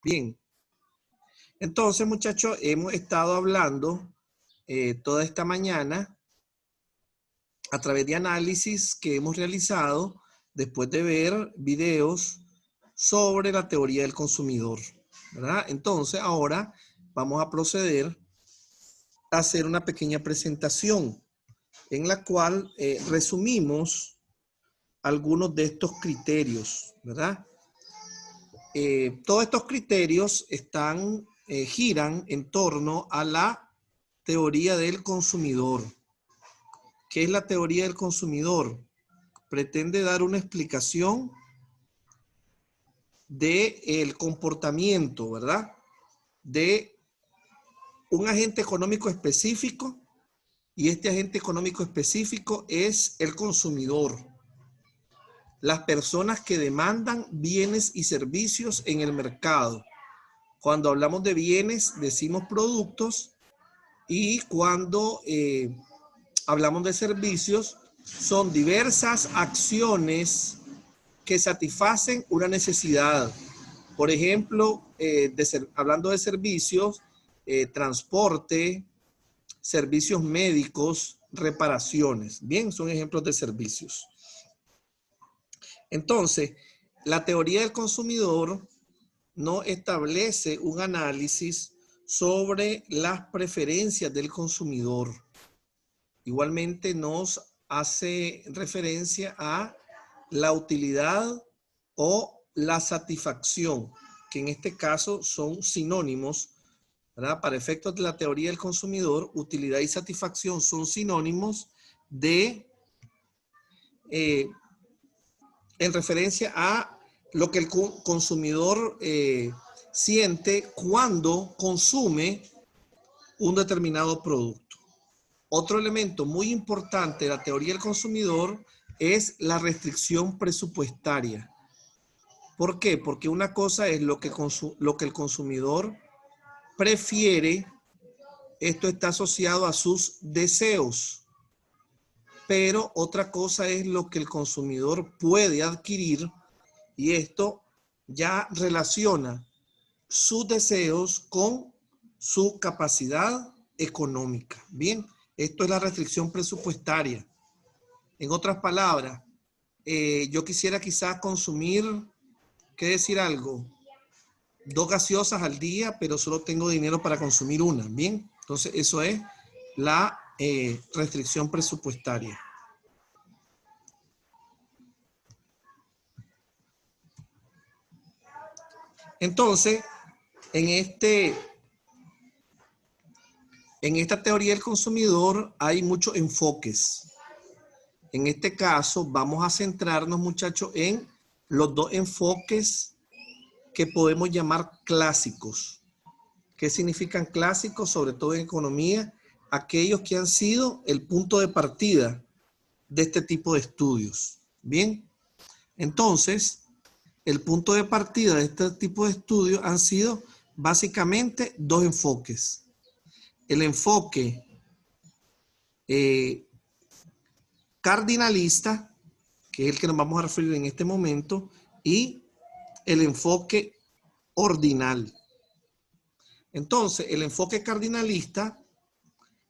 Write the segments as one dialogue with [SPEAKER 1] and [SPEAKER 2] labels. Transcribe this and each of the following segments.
[SPEAKER 1] Bien, entonces muchachos, hemos estado hablando toda esta mañana a través de análisis que hemos realizado después de ver videos sobre la teoría del consumidor, ¿verdad? Entonces ahora vamos a proceder a hacer una pequeña presentación en la cual resumimos algunos de estos criterios, ¿verdad? Todos estos criterios giran en torno a la teoría del consumidor. ¿Qué es la teoría del consumidor? Pretende dar una explicación del comportamiento, ¿verdad? De un agente económico específico, y este agente económico específico es el consumidor. Las personas que demandan bienes y servicios en el mercado. Cuando hablamos de bienes, decimos productos, y cuando hablamos de servicios, son diversas acciones que satisfacen una necesidad. Por ejemplo, hablando de servicios, transporte, servicios médicos, reparaciones. Bien, son ejemplos de servicios. Entonces, la teoría del consumidor no establece un análisis sobre las preferencias del consumidor. Igualmente nos hace referencia a la utilidad o la satisfacción, que en este caso son sinónimos, ¿verdad? Para efectos de la teoría del consumidor, utilidad y satisfacción son sinónimos de, en referencia a lo que el consumidor siente cuando consume un determinado producto. Otro elemento muy importante de la teoría del consumidor es la restricción presupuestaria. ¿Por qué? Porque una cosa es lo que el consumidor prefiere. Esto está asociado a sus deseos. Pero otra cosa es lo que el consumidor puede adquirir, y esto ya relaciona sus deseos con su capacidad económica. Bien, esto es la restricción presupuestaria. En otras palabras, yo quisiera quizás consumir, ¿qué decir algo? 2 gaseosas al día, pero solo tengo dinero para consumir una. Bien, entonces eso es la restricción presupuestaria. Entonces, en esta teoría del consumidor hay muchos enfoques. En este caso, vamos a centrarnos, muchachos, en los 2 enfoques que podemos llamar clásicos. ¿Qué significan clásicos? Sobre todo en economía, aquellos que han sido el punto de partida de este tipo de estudios. Bien, entonces, el punto de partida de este tipo de estudios han sido básicamente 2 enfoques. El enfoque cardinalista, que es el que nos vamos a referir en este momento, y el enfoque ordinal. Entonces, el enfoque cardinalista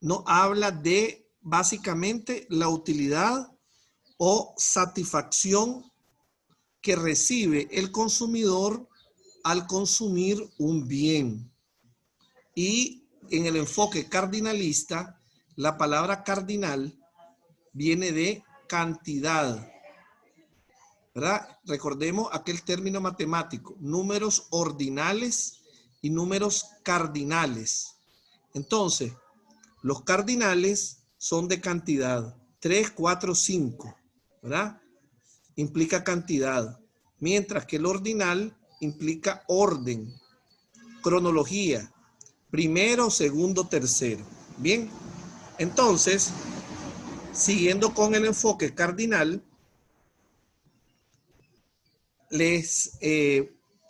[SPEAKER 1] nos habla de básicamente la utilidad o satisfacción que recibe el consumidor al consumir un bien. Y en el enfoque cardinalista, la palabra cardinal viene de cantidad, ¿verdad? Recordemos aquel término matemático, números ordinales y números cardinales. Entonces, los cardinales son de cantidad, 3, 4, 5, ¿verdad? Implica cantidad, mientras que el ordinal implica orden, cronología, primero, segundo, tercero. Bien, entonces, siguiendo con el enfoque cardinal,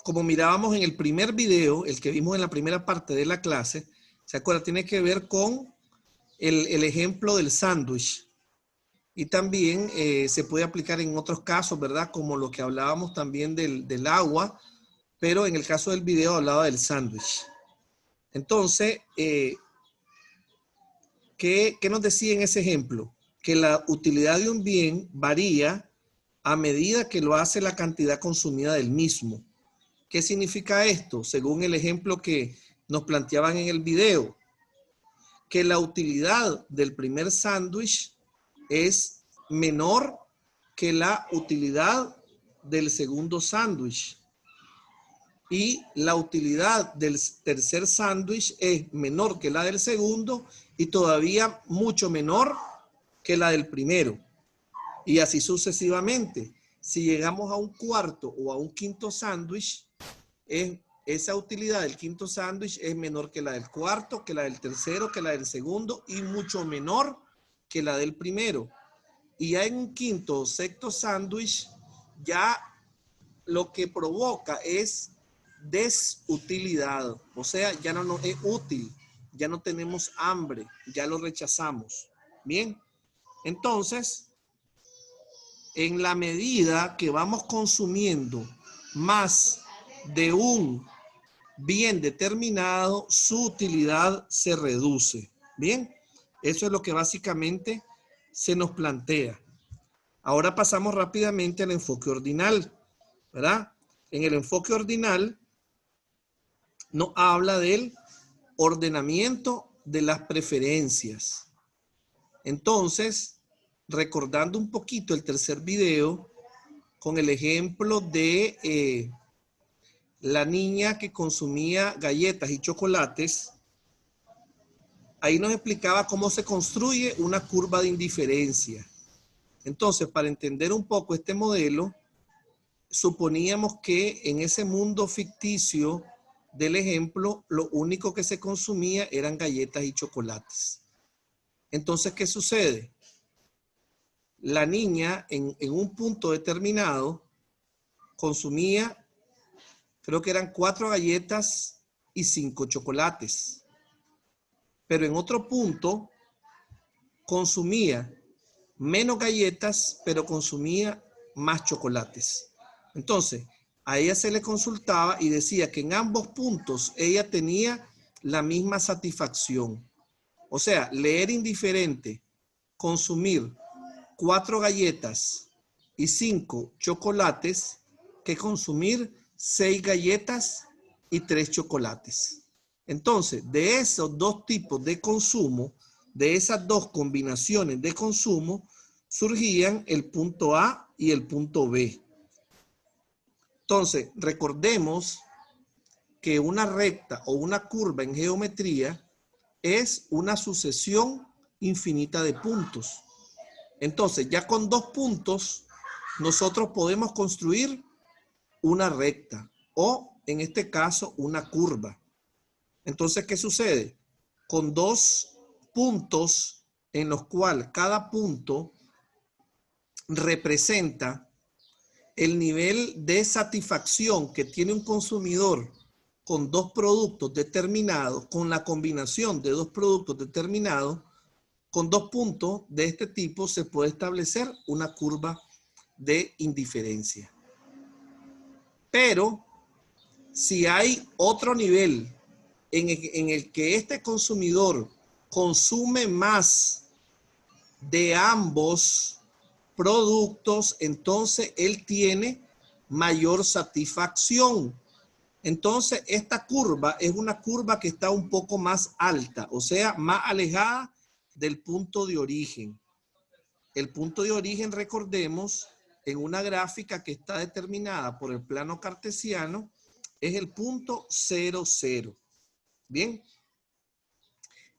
[SPEAKER 1] como mirábamos en el primer video, el que vimos en la primera parte de la clase, ¿se acuerdan? Tiene que ver con el ejemplo del sándwich. Y también se puede aplicar en otros casos, ¿verdad? Como lo que hablábamos también del agua, pero en el caso del video hablaba del sándwich. Entonces, ¿qué nos decía en ese ejemplo? Que la utilidad de un bien varía a medida que lo hace la cantidad consumida del mismo. ¿Qué significa esto? Según el ejemplo que nos planteaban en el video, que la utilidad del primer sándwich es menor que la utilidad del segundo sándwich. Y la utilidad del tercer sándwich es menor que la del segundo y todavía mucho menor que la del primero. Y así sucesivamente. Si llegamos a un cuarto o a un quinto sándwich, esa utilidad del quinto sándwich es menor que la del cuarto, que la del tercero, que la del segundo y mucho menor que la del primero. Y ya en un quinto o sexto sándwich, ya lo que provoca es desutilidad. O sea, ya no nos es útil, ya no tenemos hambre, ya lo rechazamos. Bien, entonces, en la medida que vamos consumiendo más de un bien determinado, su utilidad se reduce. Bien, eso es lo que básicamente se nos plantea. Ahora pasamos rápidamente al enfoque ordinal, ¿verdad? En el enfoque ordinal nos habla del ordenamiento de las preferencias. Entonces, recordando un poquito el tercer video, con el ejemplo de la niña que consumía galletas y chocolates, ahí nos explicaba cómo se construye una curva de indiferencia. Entonces, para entender un poco este modelo, suponíamos que en ese mundo ficticio del ejemplo, lo único que se consumía eran galletas y chocolates. Entonces, ¿qué sucede? La niña en un punto determinado consumía, creo que eran 4 galletas y 5 chocolates. Pero en otro punto consumía menos galletas, pero consumía más chocolates. Entonces, a ella se le consultaba y decía que en ambos puntos ella tenía la misma satisfacción. O sea, le era indiferente consumir 4 galletas y 5 chocolates que consumir 6 galletas y 3 chocolates. Entonces, de esos dos tipos de consumo, de esas dos combinaciones de consumo, surgían el punto A y el punto B. Entonces, recordemos que una recta o una curva en geometría es una sucesión infinita de puntos. Entonces, ya con 2 puntos, nosotros podemos construir una recta o, en este caso, una curva. Entonces, ¿qué sucede? Con 2 puntos en los cuales cada punto representa el nivel de satisfacción que tiene un consumidor con 2 productos determinados, con la combinación de 2 productos determinados, con 2 puntos de este tipo se puede establecer una curva de indiferencia. Pero si hay otro nivel en el que este consumidor consume más de ambos productos, entonces él tiene mayor satisfacción. Entonces, esta curva es una curva que está un poco más alta, o sea, más alejada del punto de origen. El punto de origen, recordemos, en una gráfica que está determinada por el plano cartesiano, es el punto 0, 0. Bien.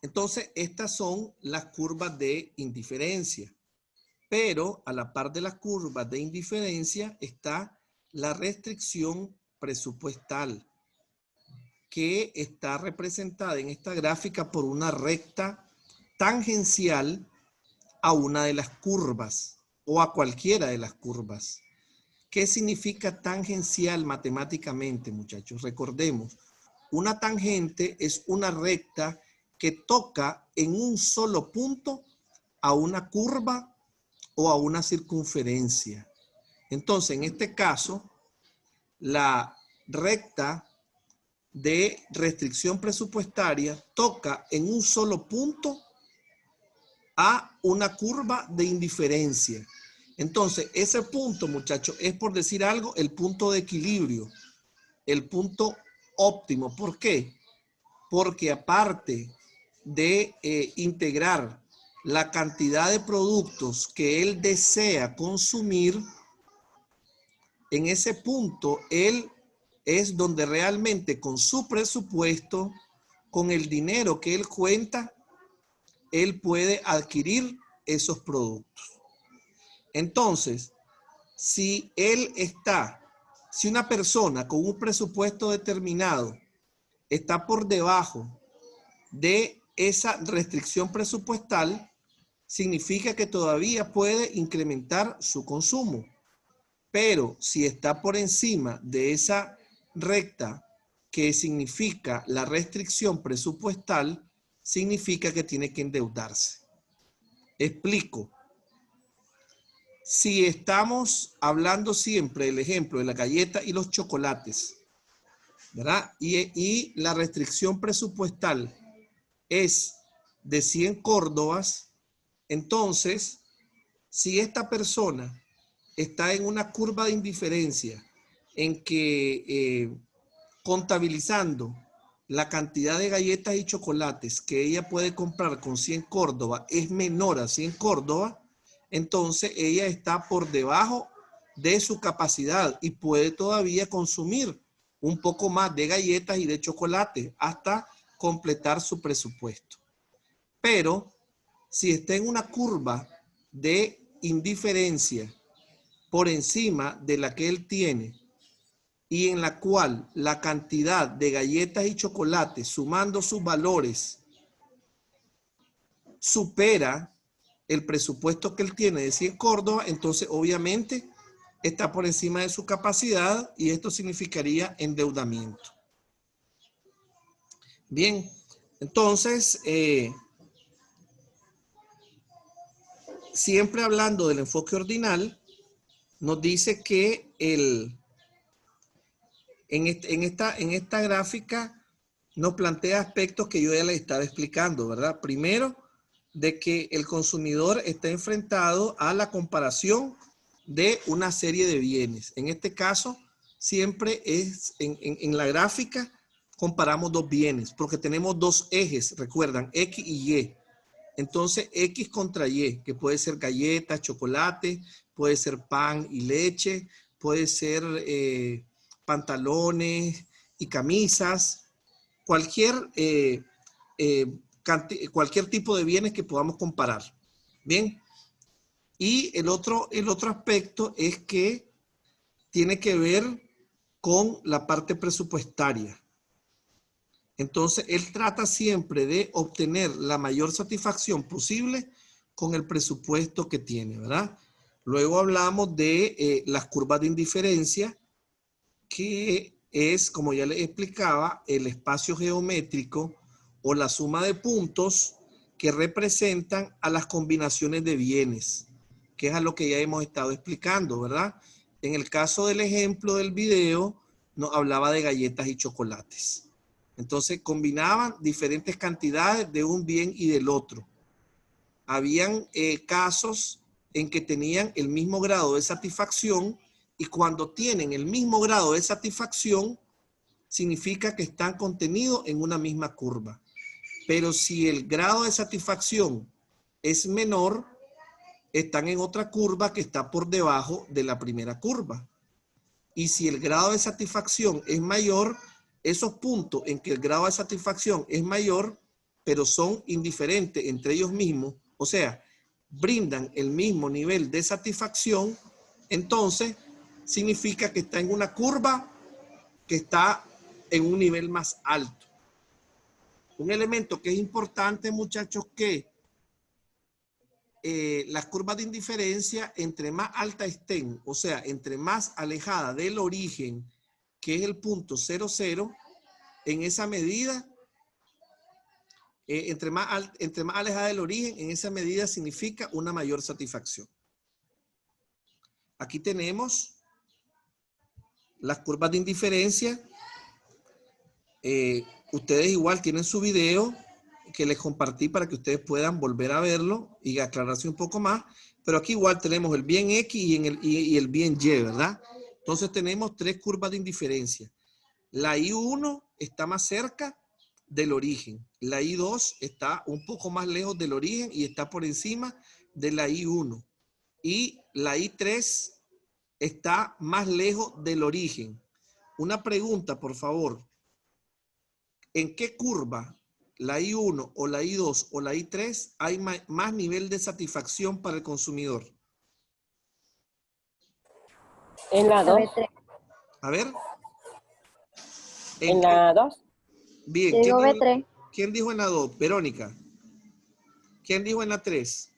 [SPEAKER 1] Entonces, estas son las curvas de indiferencia. Pero a la par de las curvas de indiferencia está la restricción presupuestal, que está representada en esta gráfica por una recta tangencial a una de las curvas o a cualquiera de las curvas. ¿Qué significa tangencial matemáticamente, muchachos? Recordemos, una tangente es una recta que toca en un solo punto a una curva o a una circunferencia. Entonces, en este caso, la recta de restricción presupuestaria toca en un solo punto a una curva de indiferencia. Entonces, ese punto, muchachos, es, por decir algo, el punto de equilibrio, el punto óptimo. ¿Por qué? Porque aparte de integrar la cantidad de productos que él desea consumir, en ese punto él es donde realmente con su presupuesto, con el dinero que él cuenta, él puede adquirir esos productos. Entonces, si una persona con un presupuesto determinado está por debajo de esa restricción presupuestal, significa que todavía puede incrementar su consumo. Pero si está por encima de esa recta, que significa la restricción presupuestal, significa que tiene que endeudarse. Explico. Si estamos hablando siempre del ejemplo de la galleta y los chocolates, ¿verdad? Y la restricción presupuestal es de 100 córdobas, entonces, si esta persona está en una curva de indiferencia en que contabilizando la cantidad de galletas y chocolates que ella puede comprar con 100 córdobas es menor a 100 córdobas, entonces ella está por debajo de su capacidad y puede todavía consumir un poco más de galletas y de chocolate hasta completar su presupuesto. Pero si está en una curva de indiferencia por encima de la que él tiene y en la cual la cantidad de galletas y chocolates sumando sus valores supera el presupuesto que él tiene de 100 córdobas, entonces obviamente está por encima de su capacidad y esto significaría endeudamiento. Bien, entonces, siempre hablando del enfoque ordinal, nos dice que en esta gráfica nos plantea aspectos que yo ya les estaba explicando, ¿verdad? Primero, de que el consumidor está enfrentado a la comparación de una serie de bienes. En este caso, siempre es en la gráfica comparamos dos bienes, porque tenemos dos ejes, recuerdan, X y Y. Entonces, X contra Y, que puede ser galletas, chocolate, puede ser pan y leche, puede ser pantalones y camisas, cualquier cualquier tipo de bienes que podamos comparar. Bien. Y el otro aspecto es que tiene que ver con la parte presupuestaria. Entonces, él trata siempre de obtener la mayor satisfacción posible con el presupuesto que tiene, ¿verdad? Luego hablamos de las curvas de indiferencia, que es, como ya les explicaba, el espacio geométrico o la suma de puntos que representan a las combinaciones de bienes, que es a lo que ya hemos estado explicando, ¿verdad? En el caso del ejemplo del video, nos hablaba de galletas y chocolates. Entonces, combinaban diferentes cantidades de un bien y del otro. Habían casos en que tenían el mismo grado de satisfacción, y cuando tienen el mismo grado de satisfacción, significa que están contenidos en una misma curva. Pero si el grado de satisfacción es menor, están en otra curva que está por debajo de la primera curva. Y si el grado de satisfacción es mayor, esos puntos en que el grado de satisfacción es mayor, pero son indiferentes entre ellos mismos, o sea, brindan el mismo nivel de satisfacción, entonces significa que está en una curva que está en un nivel más alto. Un elemento que es importante, muchachos, que las curvas de indiferencia, entre más altas estén, o sea, entre más alejada del origen, que es el punto 0,0, en esa medida, entre más alejada del origen, en esa medida significa una mayor satisfacción. Aquí tenemos las curvas de indiferencia, ustedes igual tienen su video que les compartí para que ustedes puedan volver a verlo y aclararse un poco más. Pero aquí igual tenemos el bien X y el bien Y, ¿verdad? Entonces tenemos tres curvas de indiferencia. La I1 está más cerca del origen. La I2 está un poco más lejos del origen y está por encima de la I1. Y la I3 está más lejos del origen. Una pregunta, por favor. ¿En qué curva, la I1 o la I2 o la I3, hay más nivel de satisfacción para el consumidor?
[SPEAKER 2] En la 2.
[SPEAKER 1] A ver.
[SPEAKER 2] En la 2.
[SPEAKER 1] Bien,
[SPEAKER 3] Digo B3.
[SPEAKER 1] ¿quién dijo en la 2? Verónica. ¿Quién dijo en la 3?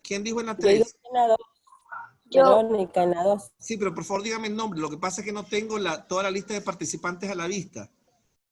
[SPEAKER 1] ¿Quién dijo en la
[SPEAKER 2] Yo digo
[SPEAKER 1] 3?
[SPEAKER 2] en la 2.
[SPEAKER 3] Yo.
[SPEAKER 2] Verónica, en la 2.
[SPEAKER 1] Sí, pero por favor dígame el nombre. Lo que pasa es que no tengo toda la lista de participantes a la vista.